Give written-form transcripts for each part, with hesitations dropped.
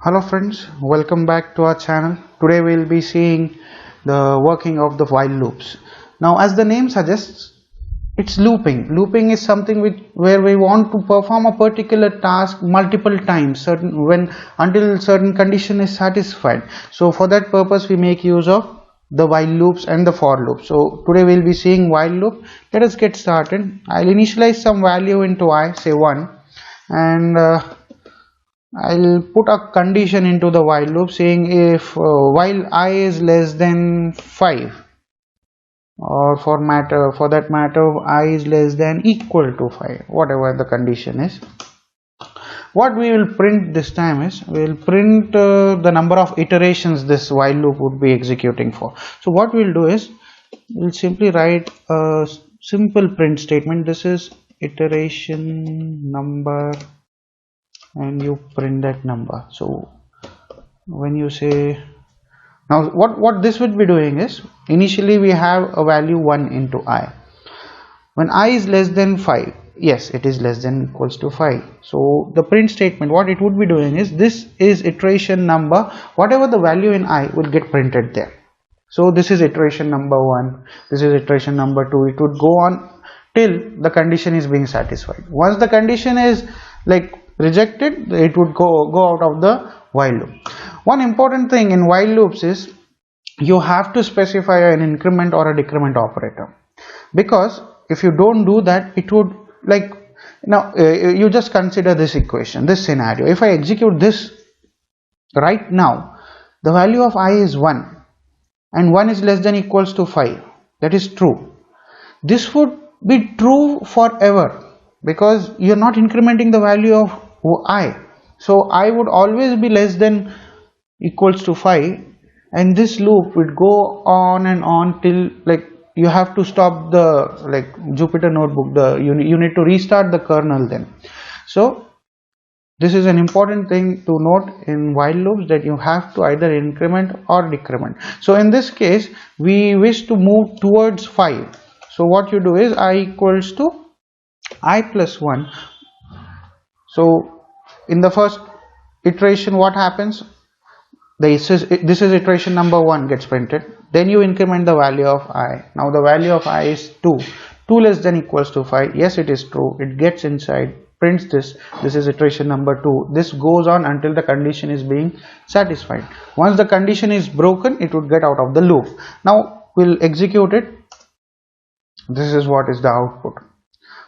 Hello friends, welcome back to our channel. Today we will be seeing the working of the while loops. Now as the name suggests, it's looping. Looping is something where we want to perform a particular task multiple times until certain condition is satisfied. So for that purpose we make use of the while loops and the for loop. So today we will be seeing while loop. Let us get started. I'll initialize some value into I, say 1, and I'll put a condition into the while loop saying if while I is less than 5, or for that matter I is less than equal to 5, whatever the condition is. What we will print this time is we will print the number of iterations this while loop would be executing for. So what we'll do is we'll simply write a simple print statement. This is iteration number, and you print that number. So when you say, now what this would be doing is, initially we have a value 1 into I. When I is less than 5, yes, it is less than equals to 5. So the print statement, what it would be doing is, this is iteration number, whatever the value in I will get printed there. So this is iteration number 1, this is iteration number 2. It would go on till the condition is being satisfied. Once the condition is rejected, it would go out of the while loop. One important thing in while loops is you have to specify an increment or a decrement operator, because if you don't do that, it would you just consider this equation, this scenario. If I execute this right now, the value of I is 1 and 1 is less than equals to 5. That is true. This would be true forever, because you're not incrementing the value of I. So I would always be less than equals to 5, and this loop would go on and on till you have to stop the Jupyter notebook, you need to restart the kernel then. So this is an important thing to note in while loops, that you have to either increment or decrement. So in this case we wish to move towards 5. So what you do is I equals to I plus 1. So in the first iteration, what happens? This is iteration number 1 gets printed. Then you increment the value of I. Now the value of I is 2. 2 less than equals to 5. Yes, it is true. It gets inside, prints this. This is iteration number 2. This goes on until the condition is being satisfied. Once the condition is broken, it would get out of the loop. Now we'll execute it. This is what is the output.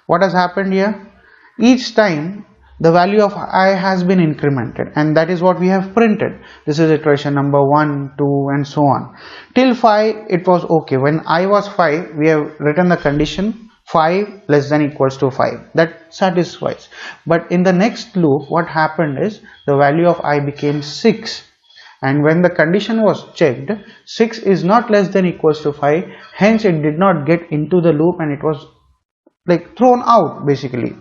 What has happened here? Each time the value of I has been incremented, and that is what we have printed. This is iteration number 1, 2 and so on. Till 5 it was okay. When I was 5, we have written the condition 5 less than equals to 5. That satisfies. But in the next loop, what happened is the value of I became 6. And when the condition was checked, 6 is not less than equals to 5. Hence it did not get into the loop, and it was thrown out basically.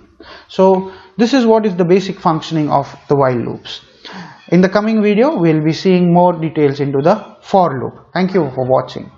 So this is what is the basic functioning of the while loops. In the coming video we will be seeing more details into the for loop. Thank you for watching.